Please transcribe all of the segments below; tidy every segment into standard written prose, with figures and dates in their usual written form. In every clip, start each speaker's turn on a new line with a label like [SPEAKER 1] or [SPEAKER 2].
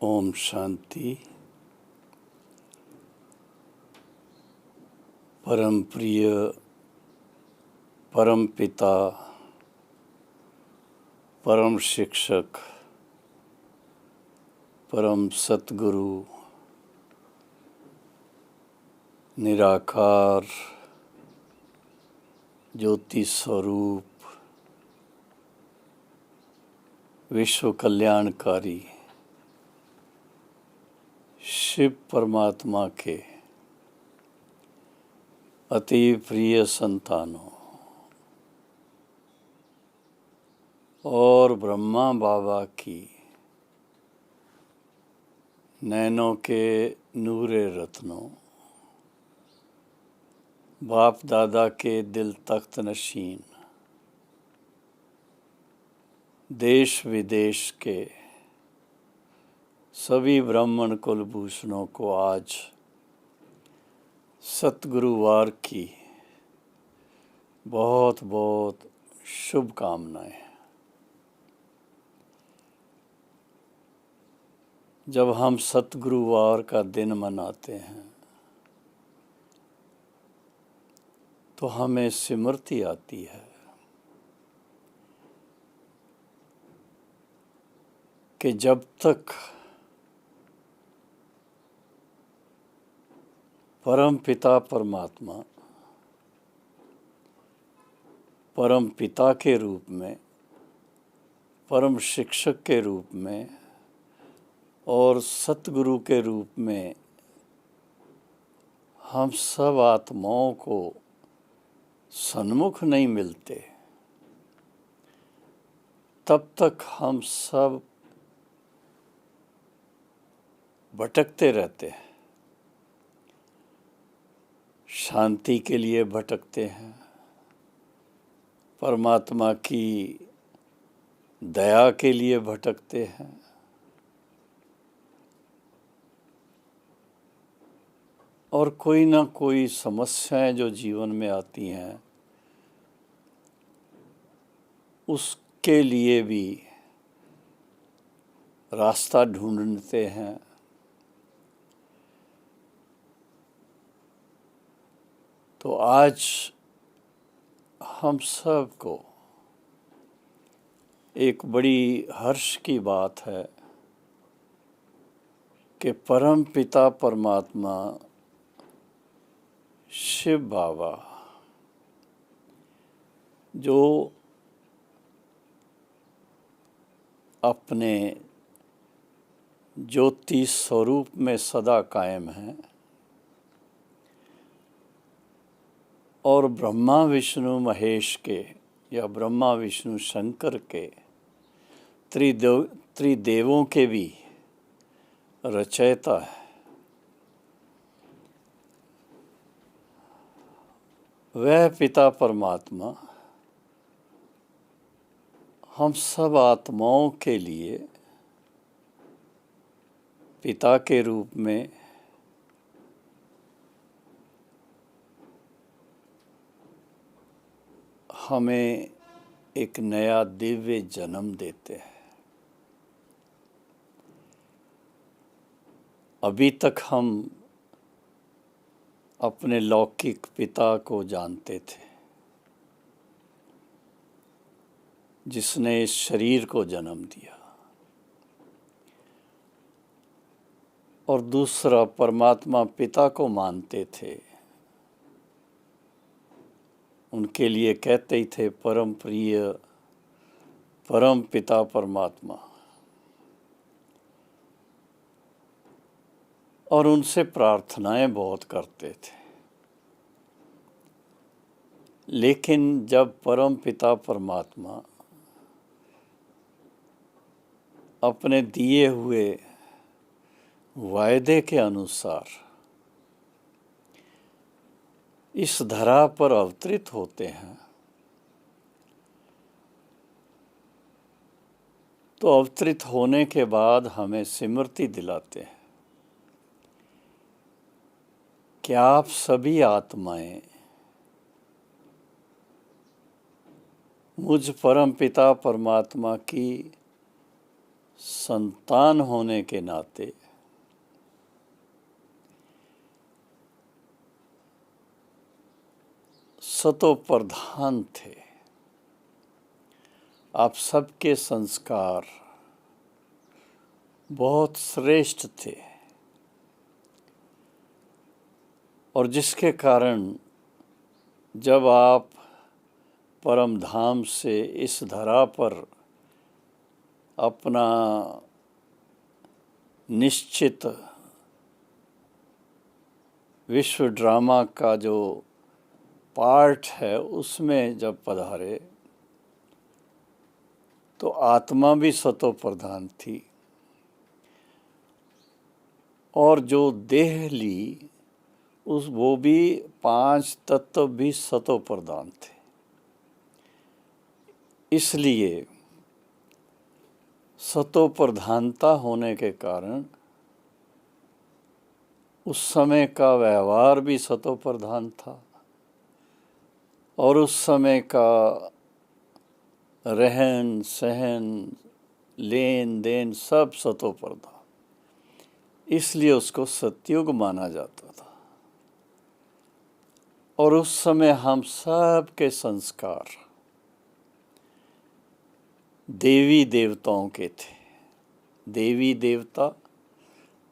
[SPEAKER 1] ओम शांति। परम प्रिय परम पिता परम शिक्षक परम सतगुरु निराकार ज्योति स्वरूप विश्व कल्याणकारी शिव परमात्मा के अति प्रिय संतानों और ब्रह्मा बाबा की नैनों के नूरे रत्नों, बाप दादा के दिल तख्त नशीन, देश विदेश के सभी ब्राह्मण कुलभूषणों को आज सतगुरुवार की बहुत बहुत शुभकामनाएं। जब हम सतगुरुवार का दिन मनाते हैं तो हमें स्मृति आती है कि जब तक परम पिता परमात्मा परम पिता के रूप में, परम शिक्षक के रूप में और सतगुरु के रूप में हम सब आत्माओं को सन्मुख नहीं मिलते, तब तक हम सब भटकते रहते हैं। शांति के लिए भटकते हैं, परमात्मा की दया के लिए भटकते हैं, और कोई ना कोई समस्याएं जो जीवन में आती हैं उसके लिए भी रास्ता ढूंढते हैं। तो आज हम सब को एक बड़ी हर्ष की बात है कि परम पिता परमात्मा शिव बाबा जो अपने ज्योति स्वरूप में सदा कायम हैं और ब्रह्मा विष्णु महेश के या ब्रह्मा विष्णु शंकर के त्रिदेवों के भी रचयिता है, वह पिता परमात्मा हम सब आत्माओं के लिए पिता के रूप में हमें एक नया दिव्य जन्म देते हैं। अभी तक हम अपने लौकिक पिता को जानते थे जिसने इस शरीर को जन्म दिया, और दूसरा परमात्मा पिता को मानते थे, उनके लिए कहते ही थे परम प्रिय परम पिता परमात्मा, और उनसे प्रार्थनाएं बहुत करते थे। लेकिन जब परम पिता परमात्मा अपने दिए हुए वायदे के अनुसार इस धरा पर अवतरित होते हैं तो अवतरित होने के बाद हमें स्मृति दिलाते हैं कि आप सभी आत्माएं मुझ परम पिता परमात्मा की संतान होने के नाते सतो प्रधान थे। आप सबके संस्कार बहुत श्रेष्ठ थे और जिसके कारण जब आप परम धाम से इस धरा पर अपना निश्चित विश्व ड्रामा का जो पार्ट है उसमें जब पधारे तो आत्मा भी सतो प्रधान थी और जो देह ली वो भी 5 तत्व भी सतो प्रधान थे। इसलिए सतो प्रधानता होने के कारण उस समय का व्यवहार भी सतो प्रधान था और उस समय का रहन सहन लेन देन सब सतो प्रधान, इसलिए उसको सतयुग माना जाता था। और उस समय हम सब के संस्कार देवी देवताओं के थे। देवी देवता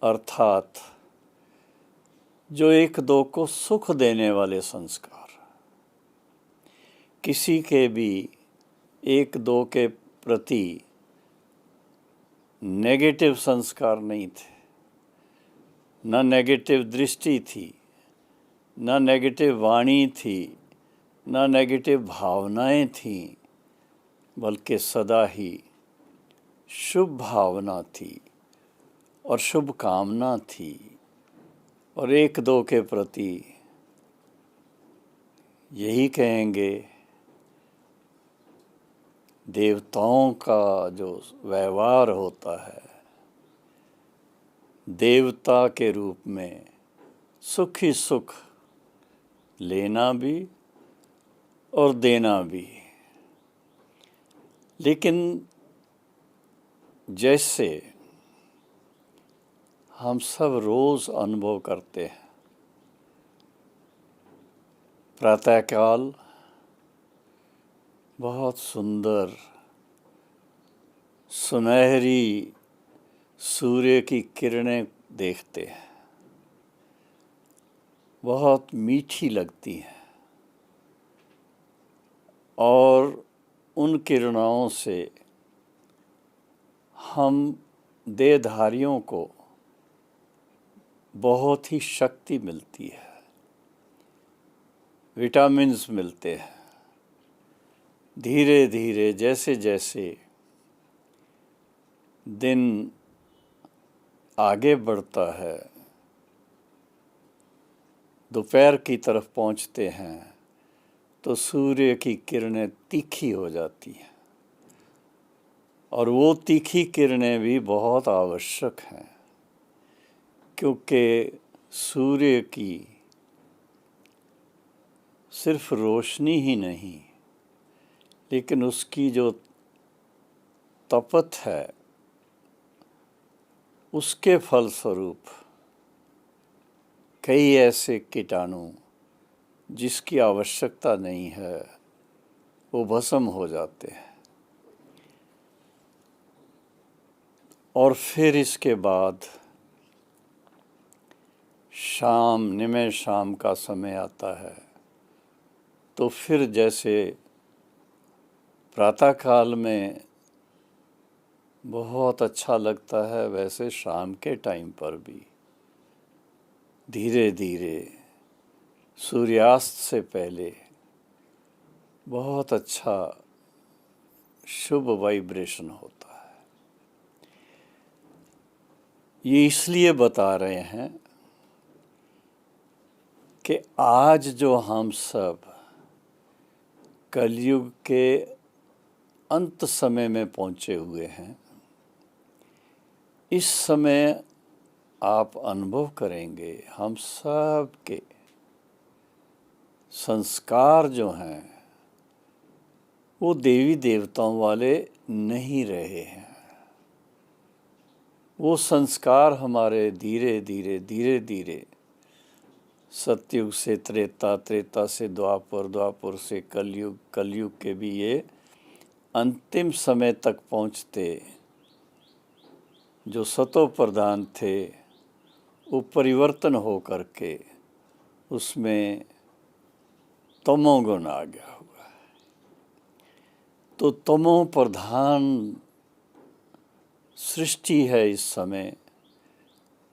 [SPEAKER 1] अर्थात जो एक दो को सुख देने वाले संस्कार, किसी के भी एक दो के प्रति नेगेटिव संस्कार नहीं थे, न नेगेटिव दृष्टि थी, न नेगेटिव वाणी थी, न नेगेटिव भावनाएं थीं, बल्कि सदा ही शुभ भावना थी और शुभ कामना थी और एक दो के प्रति यही कहेंगे देवताओं का जो व्यवहार होता है, देवता के रूप में सुख ही सुख लेना भी और देना भी। लेकिन जैसे हम सब रोज अनुभव करते हैं, प्रातःकाल बहुत सुंदर सुनहरी सूर्य की किरणें देखते हैं, बहुत मीठी लगती हैं और उन किरणों से हम देहधारियों को बहुत ही शक्ति मिलती है, विटामिन्स मिलते हैं। धीरे धीरे जैसे जैसे दिन आगे बढ़ता है, दोपहर की तरफ पहुंचते हैं तो सूर्य की किरणें तीखी हो जाती हैं और वो तीखी किरणें भी बहुत आवश्यक हैं, क्योंकि सूर्य की सिर्फ रोशनी ही नहीं लेकिन उसकी जो तपत है उसके फलस्वरूप कई ऐसे कीटाणु जिसकी आवश्यकता नहीं है वो भस्म हो जाते हैं। और फिर इसके बाद शाम निमय शाम का समय आता है तो फिर जैसे प्रातःकाल में बहुत अच्छा लगता है वैसे शाम के टाइम पर भी धीरे धीरे सूर्यास्त से पहले बहुत अच्छा शुभ वाइब्रेशन होता है। ये इसलिए बता रहे हैं कि आज जो हम सब कलयुग के अंत समय में पहुंचे हुए हैं, इस समय आप अनुभव करेंगे हम सब के संस्कार जो हैं वो देवी देवताओं वाले नहीं रहे हैं। वो संस्कार हमारे धीरे धीरे धीरे धीरे सतयुग से त्रेता, त्रेता से द्वापर, द्वापर से कलयुग, कलयुग के भी ये अंतिम समय तक पहुँचते जो सतो प्रधान थे वो परिवर्तन हो करके उसमें तमोगुण आ गया होगा। तो तमो प्रधान सृष्टि है इस समय,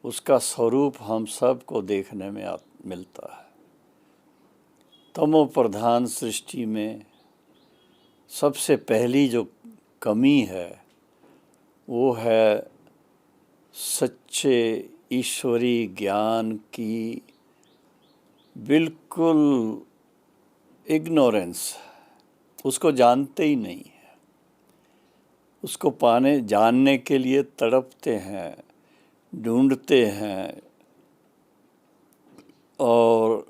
[SPEAKER 1] उसका स्वरूप हम सबको देखने में मिलता है। तमो प्रधान सृष्टि में सबसे पहली जो कमी है वो है सच्चे ईश्वरी ज्ञान की बिल्कुल इग्नोरेंस, उसको जानते ही नहीं है। उसको जानने के लिए तड़पते हैं, ढूंढते हैं और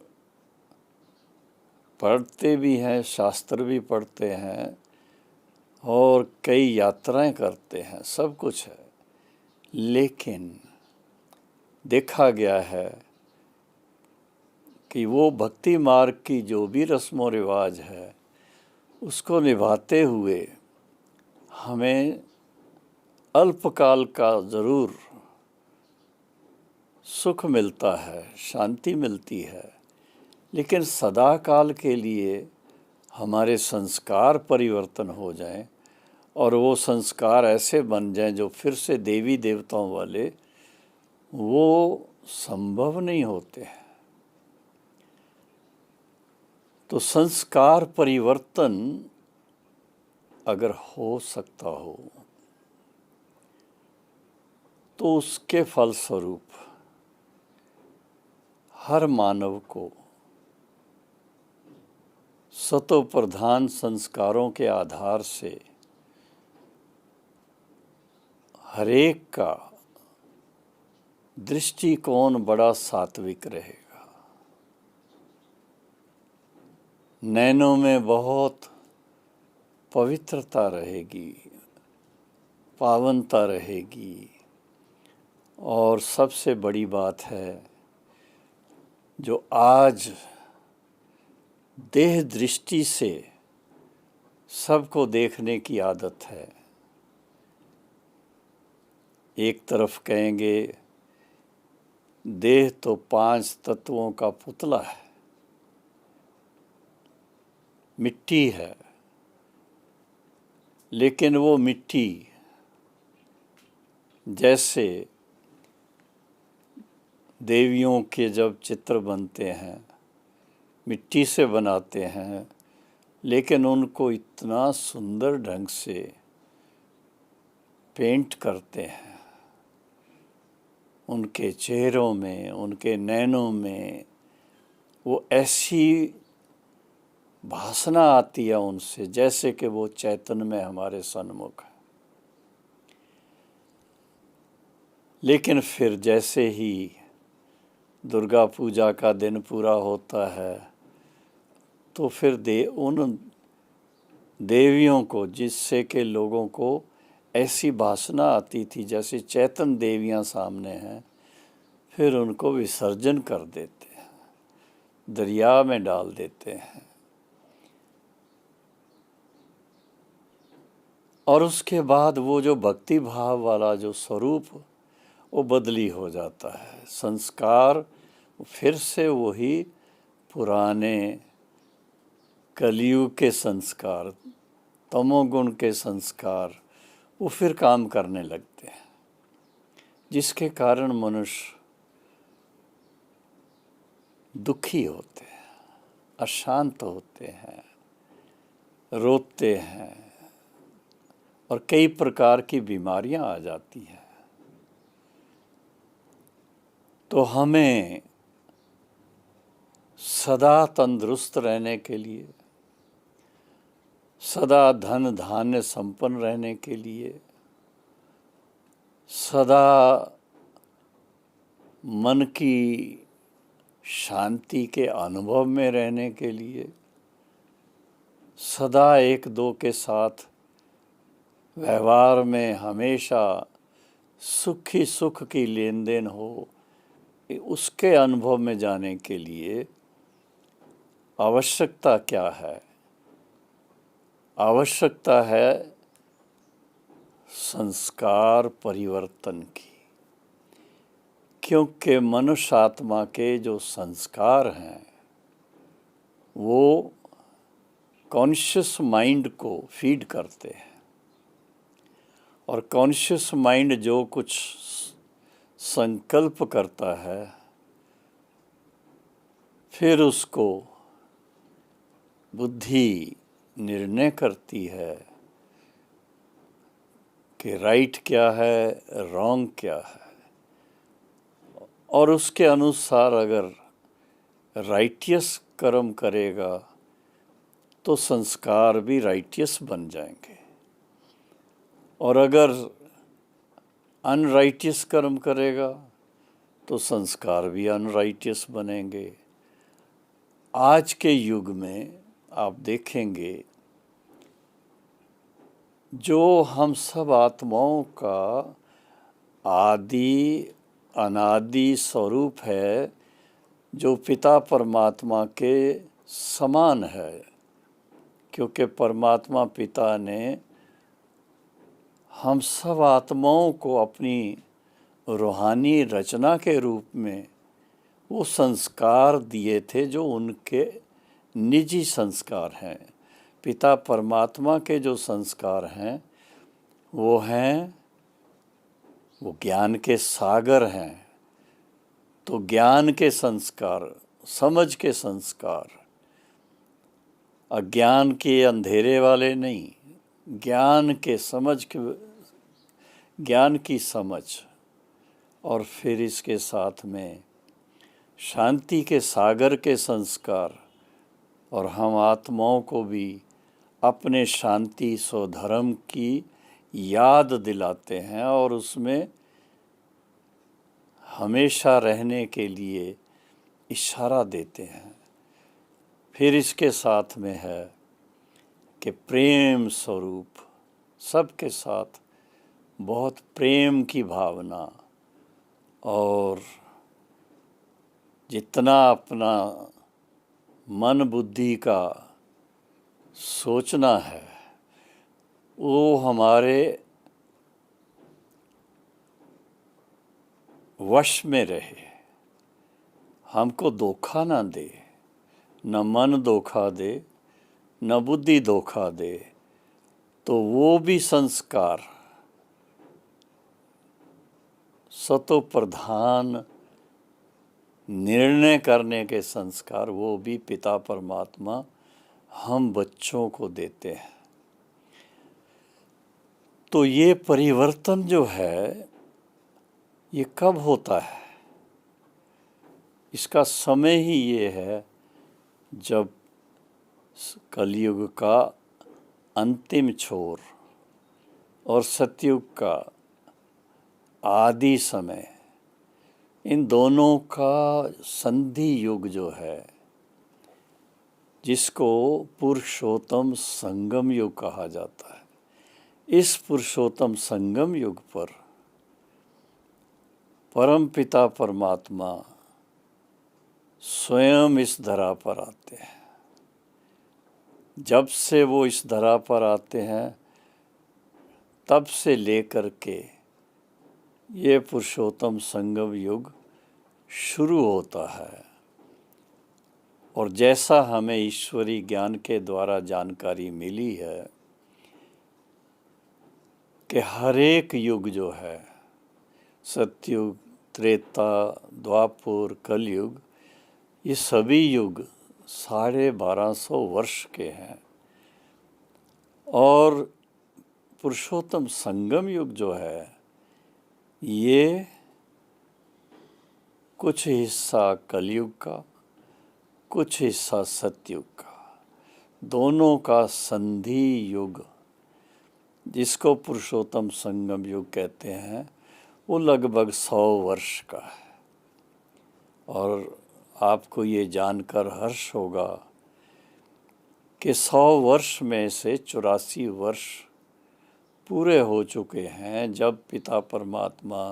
[SPEAKER 1] पढ़ते भी हैं, शास्त्र भी पढ़ते हैं और कई यात्राएं करते हैं, सब कुछ है। लेकिन देखा गया है कि वो भक्ति मार्ग की जो भी रस्म व रिवाज है उसको निभाते हुए हमें अल्पकाल का ज़रूर सुख मिलता है, शांति मिलती है, लेकिन सदा काल के लिए हमारे संस्कार परिवर्तन हो जाएं और वो संस्कार ऐसे बन जाएं जो फिर से देवी देवताओं वाले, वो संभव नहीं होते हैं। तो संस्कार परिवर्तन अगर हो सकता हो तो उसके फलस्वरूप हर मानव को सतो प्रधान संस्कारों के आधार से हरेक का दृष्टिकोण बड़ा सात्विक रहेगा। नैनों में बहुत पवित्रता रहेगी, पावनता रहेगी और सबसे बड़ी बात है जो आज देह दृष्टि से सबको देखने की आदत है। एक तरफ कहेंगे देह तो 5 तत्वों का पुतला है, मिट्टी है, लेकिन वो मिट्टी जैसे देवियों के जब चित्र बनते हैं मिट्टी से बनाते हैं, लेकिन उनको इतना सुंदर ढंग से पेंट करते हैं, उनके चेहरों में, उनके नैनों में वो ऐसी भासना आती है उनसे जैसे कि वो चैतन्य में हमारे सन्मुख है। लेकिन फिर जैसे ही दुर्गा पूजा का दिन पूरा होता है तो फिर उन देवियों को, जिससे कि लोगों को ऐसी भासना आती थी जैसे चैतन्य देवियां सामने हैं, फिर उनको विसर्जन कर देते हैं, दरिया में डाल देते हैं और उसके बाद वो जो भक्ति भाव वाला जो स्वरूप वो बदली हो जाता है। संस्कार फिर से वही पुराने कलयुग के संस्कार, तमोगुण के संस्कार वो फिर काम करने लगते हैं, जिसके कारण मनुष्य दुखी होते हैं, अशांत होते हैं, रोते हैं और कई प्रकार की बीमारियां आ जाती हैं। तो हमें सदा तंदुरुस्त रहने के लिए, सदा धन धान्य संपन्न रहने के लिए, सदा मन की शांति के अनुभव में रहने के लिए, सदा एक दो के साथ व्यवहार में हमेशा सुखी सुख की लेन देन हो, उसके अनुभव में जाने के लिए आवश्यकता क्या है? आवश्यकता है संस्कार परिवर्तन की, क्योंकि मनुष्य आत्मा के जो संस्कार हैं वो कॉन्शियस माइंड को फीड करते हैं, और कॉन्शियस माइंड जो कुछ संकल्प करता है फिर उसको बुद्धि निर्णय करती है कि राइट क्या है, रॉन्ग क्या है, और उसके अनुसार अगर राइटियस कर्म करेगा तो संस्कार भी राइटियस बन जाएंगे, और अगर अनराइटियस कर्म करेगा तो संस्कार भी अनराइटियस बनेंगे। आज के युग में आप देखेंगे जो हम सब आत्माओं का आदि अनादि स्वरूप है, जो पिता परमात्मा के समान है, क्योंकि परमात्मा पिता ने हम सब आत्माओं को अपनी रूहानी रचना के रूप में वो संस्कार दिए थे जो उनके निजी संस्कार हैं। पिता परमात्मा के जो संस्कार हैं वो ज्ञान के सागर हैं। तो ज्ञान के संस्कार, समझ के संस्कार, अज्ञान के अंधेरे वाले नहीं, ज्ञान की समझ, और फिर इसके साथ में शांति के सागर के संस्कार, और हम आत्माओं को भी अपने शांति स्वधर्म की याद दिलाते हैं और उसमें हमेशा रहने के लिए इशारा देते हैं। फिर इसके साथ में है कि प्रेम स्वरूप, सबके साथ बहुत प्रेम की भावना, और जितना अपना मन बुद्धि का सोचना है वो हमारे वश में रहे, हमको धोखा ना दे, न मन धोखा दे न बुद्धि धोखा दे, तो वो भी संस्कार सतो प्रधान निर्णय करने के संस्कार वो भी पिता परमात्मा हम बच्चों को देते हैं। तो ये परिवर्तन जो है ये कब होता है? इसका समय ही ये है जब कलयुग का अंतिम छोर और सतयुग का आदि समय, इन दोनों का संधि युग जो है, जिसको पुरुषोत्तम संगम युग कहा जाता है, इस पुरुषोत्तम संगम युग पर परम पिता परमात्मा स्वयं इस धरा पर आते हैं। जब से वो इस धरा पर आते हैं तब से लेकर के ये पुरुषोत्तम संगम युग शुरू होता है। और जैसा हमें ईश्वरी ज्ञान के द्वारा जानकारी मिली है कि हर एक युग जो है, सतयुग, त्रेता, द्वापर, कलयुग, ये सभी युग 1250 वर्ष के हैं। और पुरुषोत्तम संगम युग जो है ये कुछ हिस्सा कलयुग का, कुछ हिस्सा सतयुग का, दोनों का संधि युग, जिसको पुरुषोत्तम संगम युग कहते हैं, वो लगभग 100 वर्ष का है। और आपको ये जानकर हर्ष होगा कि 100 वर्ष में से 84 वर्ष पूरे हो चुके हैं। जब पिता परमात्मा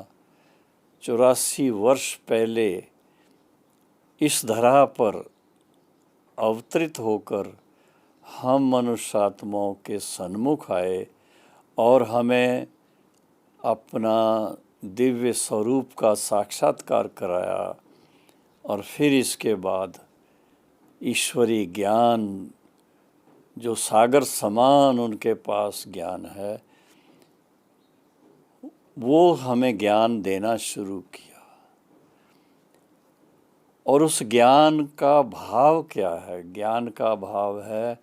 [SPEAKER 1] 84 वर्ष पहले इस धरा पर अवतरित होकर हम मनुष्य आत्माओं के सन्मुख आए और हमें अपना दिव्य स्वरूप का साक्षात्कार कराया, और फिर इसके बाद ईश्वरीय ज्ञान जो सागर समान उनके पास ज्ञान है, वो हमें ज्ञान देना शुरू किया। और उस ज्ञान का भाव क्या है? ज्ञान का भाव है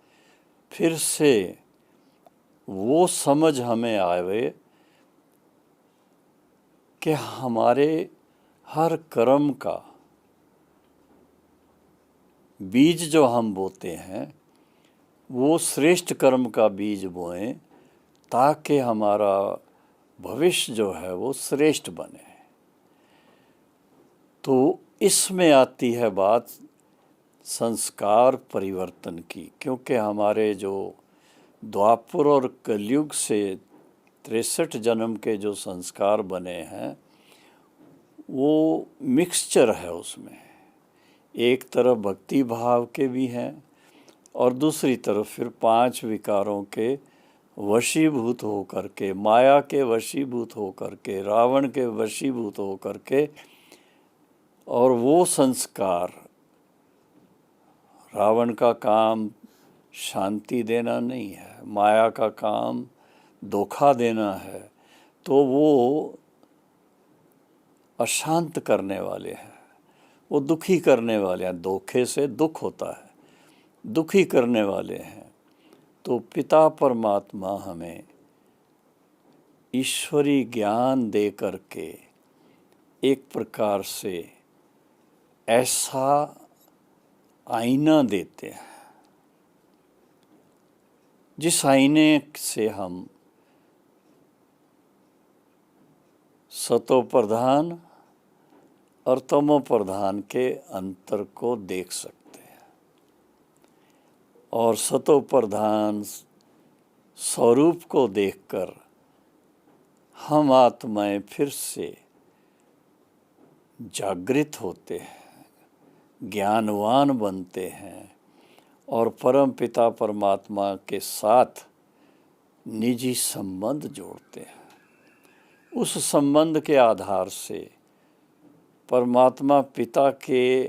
[SPEAKER 1] फिर से वो समझ हमें आवे कि हमारे हर कर्म का बीज जो हम बोते हैं वो श्रेष्ठ कर्म का बीज बोएं, ताकि हमारा भविष्य जो है वो श्रेष्ठ बने। तो इसमें आती है बात संस्कार परिवर्तन की, क्योंकि हमारे जो द्वापर और कलयुग से 63 जन्म के जो संस्कार बने हैं वो मिक्सचर है। उसमें एक तरफ भक्ति भाव के भी हैं और दूसरी तरफ फिर 5 विकारों के वशीभूत होकर के, माया के वशीभूत होकर के, रावण के वशीभूत होकर के। और वो संस्कार, रावण का काम शांति देना नहीं है, माया का काम धोखा देना है, तो वो अशांत करने वाले हैं, वो दुखी करने वाले हैं। धोखे से दुख होता है, दुखी करने वाले हैं। तो पिता परमात्मा हमें ईश्वरी ज्ञान दे करके एक प्रकार से ऐसा आईना देते हैं जिस आईने से हम सतो प्रधान और तमो प्रधान के अंतर को देख सकते हैं। और सतो प्रधान स्वरूप को देखकर हम आत्माएं फिर से जागृत होते हैं, ज्ञानवान बनते हैं और परम पिता परमात्मा के साथ निजी संबंध जोड़ते हैं। उस संबंध के आधार से परमात्मा पिता के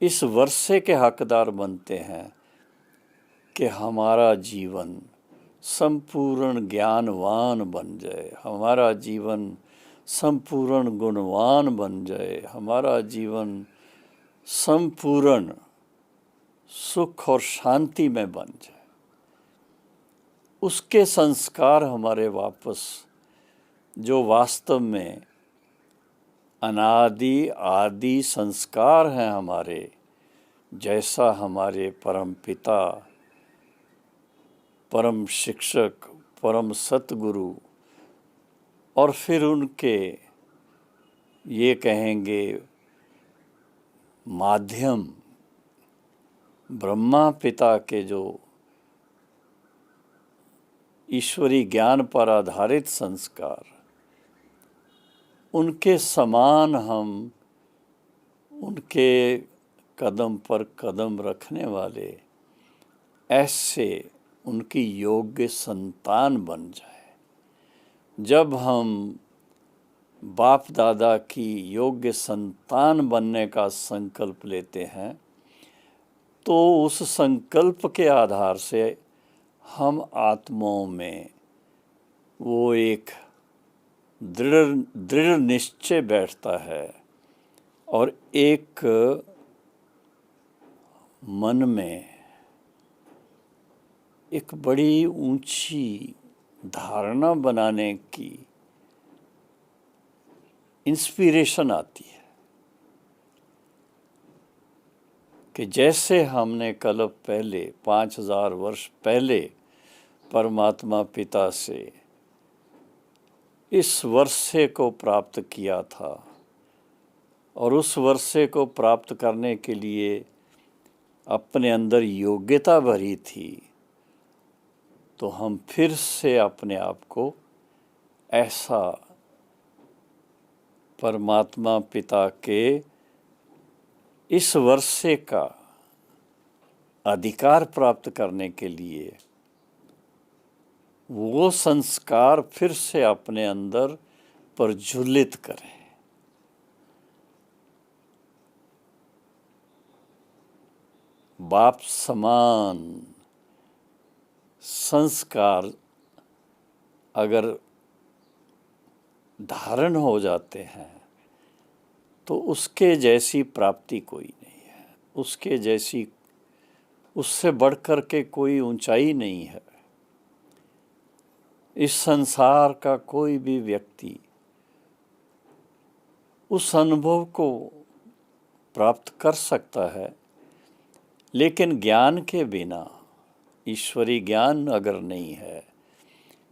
[SPEAKER 1] इस वर्षे के हकदार बनते हैं कि हमारा जीवन संपूर्ण ज्ञानवान बन जाए, हमारा जीवन संपूर्ण गुणवान बन जाए, हमारा जीवन संपूर्ण सुख और शांति में बन जाए। उसके संस्कार हमारे वापस, जो वास्तव में अनादि आदि संस्कार हैं हमारे, जैसा हमारे परम पिता, परम शिक्षक, परम सतगुरु और फिर उनके ये कहेंगे माध्यम ब्रह्मा पिता के जो ईश्वरी ज्ञान पर आधारित संस्कार, उनके समान हम उनके कदम पर कदम रखने वाले ऐसे उनकी योग्य संतान बन जाए। जब हम बाप दादा की योग्य संतान बनने का संकल्प लेते हैं तो उस संकल्प के आधार से हम आत्माओं में वो एक दृढ़ निश्चय बैठता है और एक मन में एक बड़ी ऊंची धारणा बनाने की इंस्पिरेशन आती है कि जैसे हमने कल्प पहले 5000 वर्ष पहले परमात्मा पिता से इस वर्षे को प्राप्त किया था और उस वर्षे को प्राप्त करने के लिए अपने अंदर योग्यता भरी थी, तो हम फिर से अपने आप को ऐसा परमात्मा पिता के इस वर्षे का अधिकार प्राप्त करने के लिए वो संस्कार फिर से अपने अंदर प्रज्वलित करें। बाप समान संस्कार अगर धारण हो जाते हैं तो उसके जैसी प्राप्ति कोई नहीं है, उसके जैसी, उससे बढ़कर के कोई ऊंचाई नहीं है। इस संसार का कोई भी व्यक्ति उस अनुभव को प्राप्त कर सकता है, लेकिन ज्ञान के बिना, ईश्वरी ज्ञान अगर नहीं है,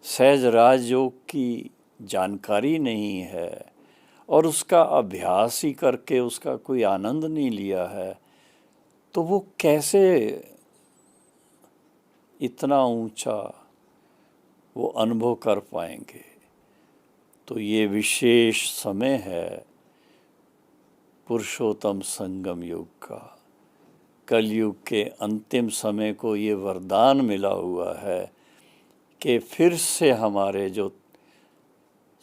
[SPEAKER 1] सहज राजयोग की जानकारी नहीं है और उसका अभ्यास ही करके उसका कोई आनंद नहीं लिया है, तो वो कैसे इतना ऊंचा वो अनुभव कर पाएंगे। तो ये विशेष समय है पुरुषोत्तम संगम युग का। कलयुग के अंतिम समय को ये वरदान मिला हुआ है कि फिर से हमारे जो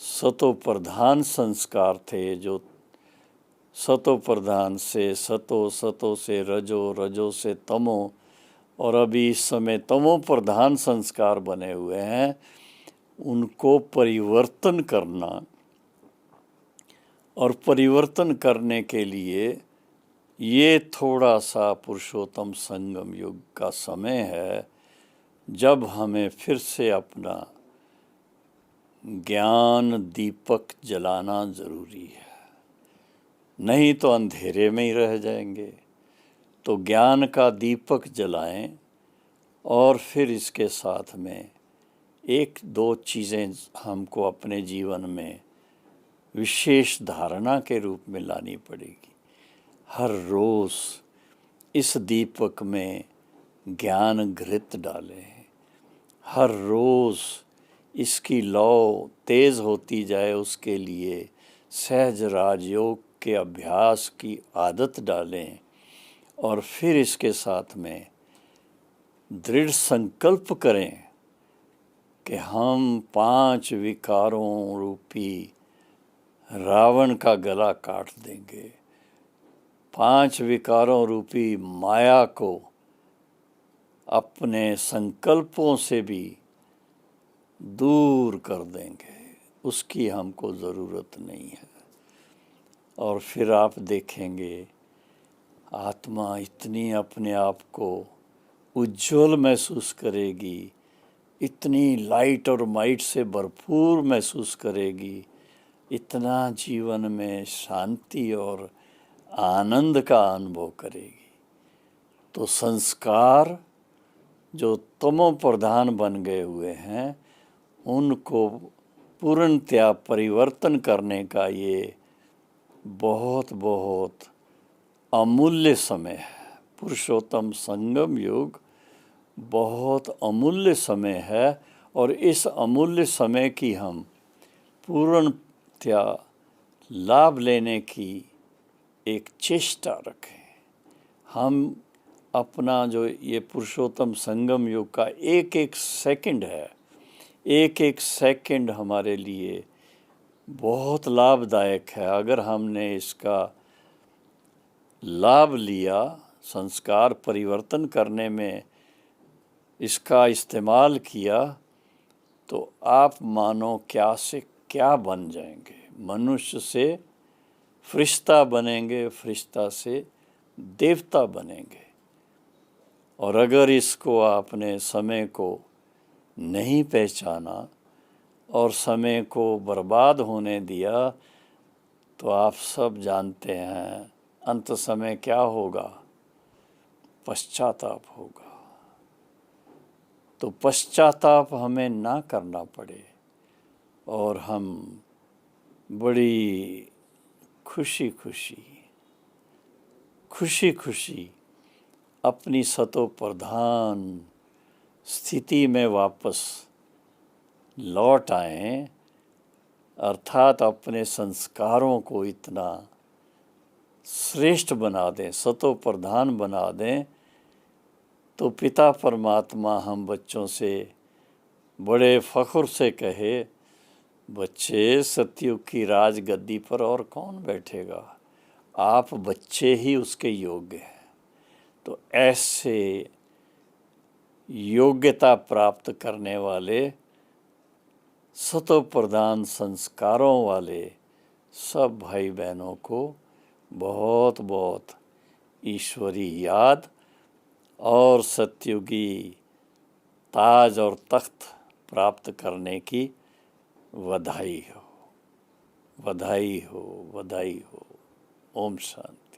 [SPEAKER 1] सतो प्रधान संस्कार थे, जो सतो प्रधान से सतो, सतो से रजो, रजो से तमो, और अभी इस समय तमो प्रधान संस्कार बने हुए हैं, उनको परिवर्तन करना, और परिवर्तन करने के लिए ये थोड़ा सा पुरुषोत्तम संगम युग का समय है जब हमें फिर से अपना ज्ञान दीपक जलाना ज़रूरी है, नहीं तो अंधेरे में ही रह जाएंगे। तो ज्ञान का दीपक जलाएं और फिर इसके साथ में एक दो चीज़ें हमको अपने जीवन में विशेष धारणा के रूप में लानी पड़ेगी। हर रोज़ इस दीपक में ज्ञान घृत डालें, हर रोज़ इसकी लौ तेज़ होती जाए, उसके लिए सहज राजयोग के अभ्यास की आदत डालें, और फिर इसके साथ में दृढ़ संकल्प करें कि हम 5 विकारों रूपी रावण का गला काट देंगे, 5 विकारों रूपी माया को अपने संकल्पों से भी दूर कर देंगे, उसकी हमको ज़रूरत नहीं है। और फिर आप देखेंगे आत्मा इतनी अपने आप को उज्ज्वल महसूस करेगी, इतनी लाइट और माइट से भरपूर महसूस करेगी, इतना जीवन में शांति और आनंद का अनुभव करेगी। तो संस्कार जो तमो प्रधान बन गए हुए हैं, उनको पूर्णतया परिवर्तन करने का ये बहुत बहुत अमूल्य समय है। पुरुषोत्तम संगम युग बहुत अमूल्य समय है, और इस अमूल्य समय की हम पूर्णतया लाभ लेने की एक चेष्टा रखें। हम अपना जो ये पुरुषोत्तम संगम युग का एक एक सेकंड है, एक एक सेकंड हमारे लिए बहुत लाभदायक है। अगर हमने इसका लाभ लिया, संस्कार परिवर्तन करने में इसका इस्तेमाल किया, तो आप मानो क्या से क्या बन जाएंगे। मनुष्य से फरिश्ता बनेंगे, फरिश्ता से देवता बनेंगे। और अगर इसको आपने समय को नहीं पहचाना और समय को बर्बाद होने दिया, तो आप सब जानते हैं अंत समय क्या होगा, पश्चाताप होगा। तो पश्चाताप हमें ना करना पड़े और हम बड़ी खुशी खुशी अपनी सतो प्रधान स्थिति में वापस लौट आएं, अर्थात अपने संस्कारों को इतना श्रेष्ठ बना दें, सतो प्रधान बना दें, तो पिता परमात्मा हम बच्चों से बड़े फ़ख्र से कहे, बच्चे सतयुग की राजगद्दी पर और कौन बैठेगा, आप बच्चे ही उसके योग्य हैं। तो ऐसे योग्यता प्राप्त करने वाले, सतो प्रधान संस्कारों वाले सब भाई बहनों को बहुत बहुत ईश्वरी याद और सतयुगी ताज और तख्त प्राप्त करने की बधाई हो, बधाई हो, बधाई हो। ओम शांति।